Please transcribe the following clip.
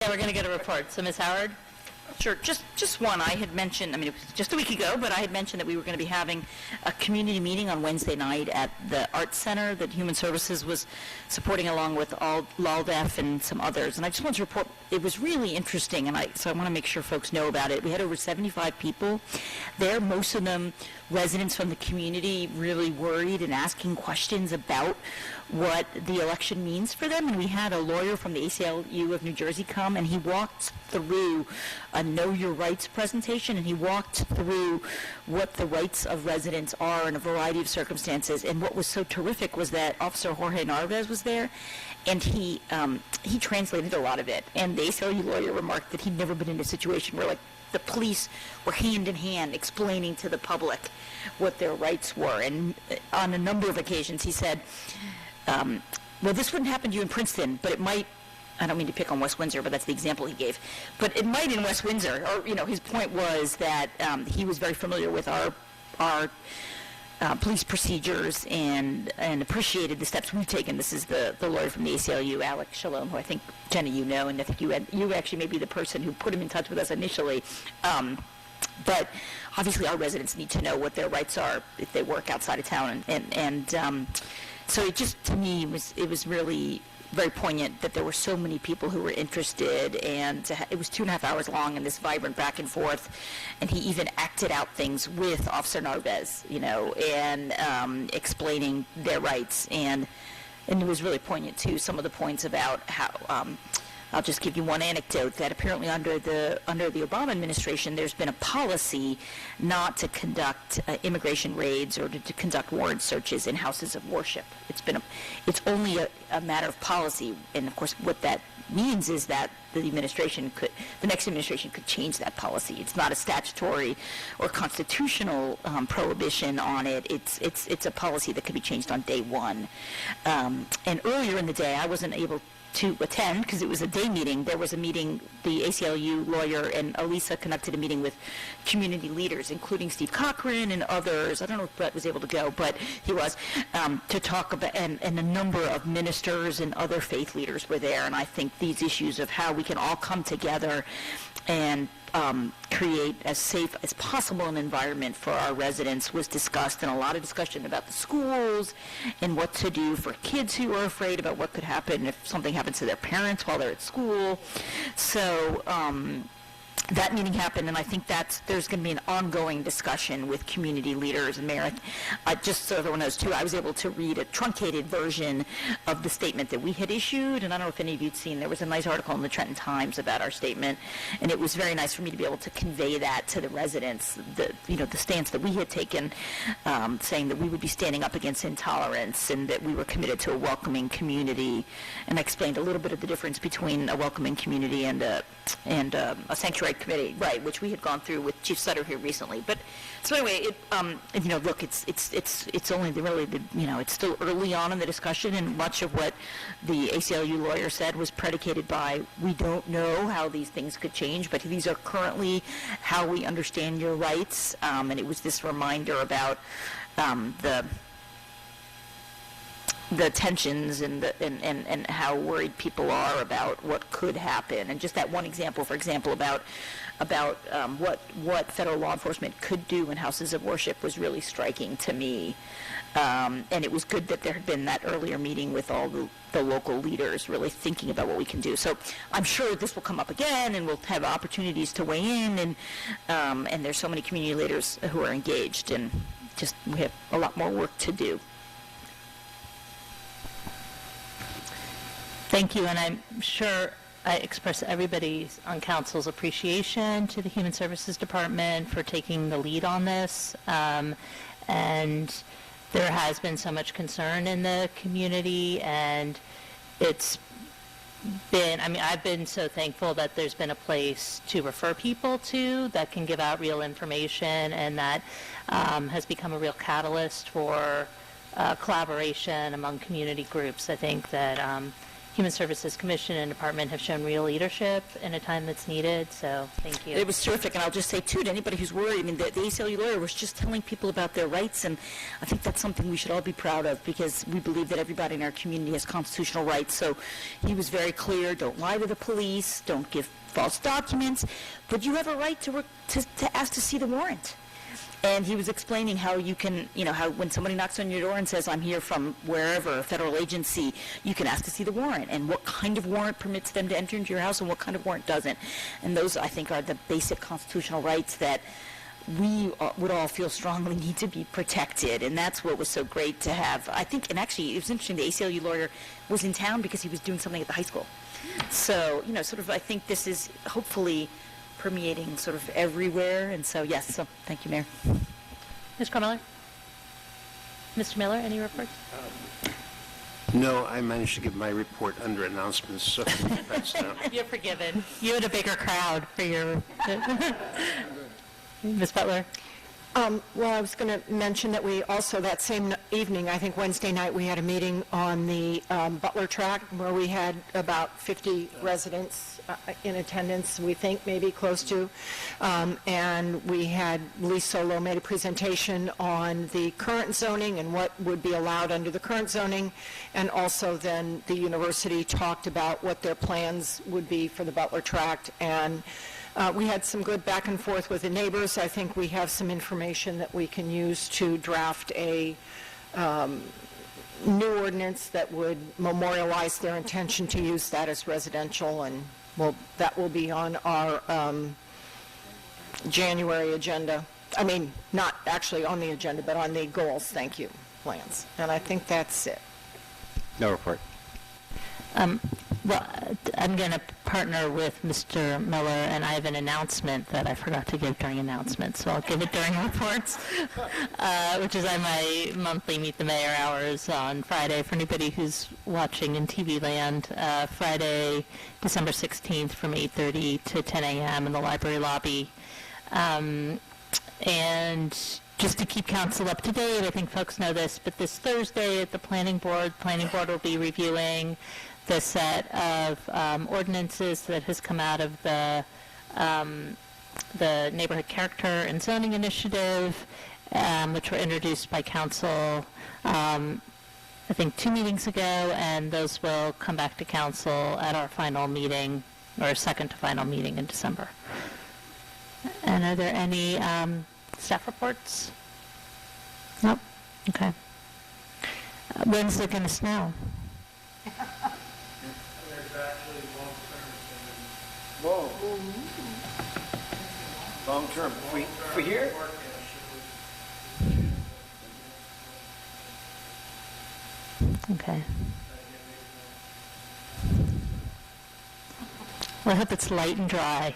Yeah, we're going to get a report. So, Ms. Howard? Sure. Just one. I had mentioned, it was just a week ago, but I had mentioned that we were going to be having a community meeting on Wednesday night at the Arts Center that Human Services was supporting along with LALDEF and some others. And I just wanted to report, it was really interesting, and so I want to make sure folks know about it. We had over 75 people there, most of them residents from the community, really worried and asking questions about what the election means for them. And we had a lawyer from the ACLU of New Jersey come, and he walked through a Know Your Rights presentation, and he walked through what the rights of residents are in a variety of circumstances. And what was so terrific was that Officer Jorge Narvaez was there, and he translated a lot of it. And the ACLU lawyer remarked that he'd never been in a situation where, like, the police were hand in hand explaining to the public what their rights were. And on a number of occasions he said, well, this wouldn't happen to you in Princeton, but it might. I don't mean to pick on West Windsor, but that's the example he gave. But it might in West Windsor. Or, his point was that he was very familiar with our police procedures and appreciated the steps we've taken. This is the lawyer from the ACLU, Alex Shalom, who I think, Jenna, you know, and I think you actually may be the person who put him in touch with us initially. But obviously our residents need to know what their rights are if they work outside of town. So it just, to me, it was really very poignant that there were so many people who were interested, and it was 2.5 hours long in this vibrant back and forth, and he even acted out things with Officer Narvaez, and explaining their rights, and it was really poignant too, some of the points about how, I'll just give you one anecdote, that apparently under the Obama administration, there's been a policy not to conduct immigration raids or to conduct warrant searches in houses of worship. It's only a matter of policy, and of course what that means is that the next administration could change that policy. It's not a statutory or constitutional prohibition on it. It's a policy that could be changed on day one. And earlier in the day, I wasn't able to attend because it was a day meeting. There was a meeting, the ACLU lawyer and Elisa conducted a meeting with community leaders, including Steve Cochran and others. I don't know if Brett was able to go, but he was, to talk about, and a number of ministers and other faith leaders were there. And I think these issues of how we can all come together and create as safe as possible an environment for our residents was discussed, and a lot of discussion about the schools and what to do for kids who are afraid about what could happen if something happens to their parents while they're at school. So that meeting happened, and I think there's going to be an ongoing discussion with community leaders. And Mayor, just so everyone knows too, I was able to read a truncated version of the statement that we had issued, and I don't know if any of you'd seen, there was a nice article in the Trenton Times about our statement, and it was very nice for me to be able to convey that to the residents, the stance that we had taken, saying that we would be standing up against intolerance and that we were committed to a welcoming community. And I explained a little bit of the difference between a welcoming community and a sanctuary committee, right, which we had gone through with Chief Sutter here recently. But so anyway, look, it's only it's still early on in the discussion, and much of what the ACLU lawyer said was predicated by, we don't know how these things could change, but these are currently how we understand your rights. And it was this reminder about the tensions and how worried people are about what could happen. And just that one example, for example, about what federal law enforcement could do in houses of worship was really striking to me. And it was good that there had been that earlier meeting with all the local leaders really thinking about what we can do. So I'm sure this will come up again, and we'll have opportunities to weigh in, and there's so many community leaders who are engaged, and just we have a lot more work to do. Thank you, and I'm sure I express everybody's on council's appreciation to the Human Services Department for taking the lead on this. And there has been so much concern in the community, and it's been, I've been so thankful that there's been a place to refer people to that can give out real information, and that has become a real catalyst for collaboration among community groups. I think that Human Services Commission and Department have shown real leadership in a time that's needed, so thank you. It was terrific, and I'll just say, too, to anybody who's worried, I mean, the ACLU lawyer was just telling people about their rights, and I think that's something we should all be proud of, because we believe that everybody in our community has constitutional rights. So he was very clear, don't lie to the police, don't give false documents, but you have a right to ask to see the warrant. And he was explaining how you can, how when somebody knocks on your door and says, I'm here from wherever, a federal agency, you can ask to see the warrant, and what kind of warrant permits them to enter into your house and what kind of warrant doesn't. And those, I think, are the basic constitutional rights that we would all feel strongly need to be protected. And that's what was so great to have. I think, and actually, it was interesting, the ACLU lawyer was in town because he was doing something at the high school. So, sort of, I think this is hopefully permeating sort of everywhere, and so yes, so thank you, Mayor. Ms. Carmiller? Mr. Miller, any reports? No, I managed to give my report under announcements, so that's now. You're forgiven. You had a bigger crowd for your... Ms. Butler? Well, I was going to mention that we also, that same evening, I think Wednesday night, we had a meeting on the Butler tract where we had about 50 residents in attendance, we think maybe close to, and we had Lee Solo made a presentation on the current zoning and what would be allowed under the current zoning, and also then the university talked about what their plans would be for the Butler tract, and we had some good back and forth with the neighbors. I think we have some information that we can use to draft a new ordinance that would memorialize their intention to use that as residential, and that will be on our January agenda. I mean, not actually on the agenda, but on the goals, thank you, plans. And I think that's it. No report. Well, I'm going to partner with Mr. Miller, and I have an announcement that I forgot to give during announcements, so I'll give it during reports, which is on my monthly Meet the Mayor hours on Friday. For anybody who's watching in TV land, Friday, December 16th from 8:30 to 10 a.m. in the library lobby. And just to keep council up to date, I think folks know this, but this Thursday at the planning board will be reviewing the set of ordinances that has come out of the Neighborhood Character and Zoning Initiative, which were introduced by council, I think 2 meetings ago, and those will come back to council at our final meeting, or second to final meeting in December. And are there any staff reports? Nope. Okay. When's it going to snow? Whoa. Long term. For here? Okay. Well, I hope it's light and dry.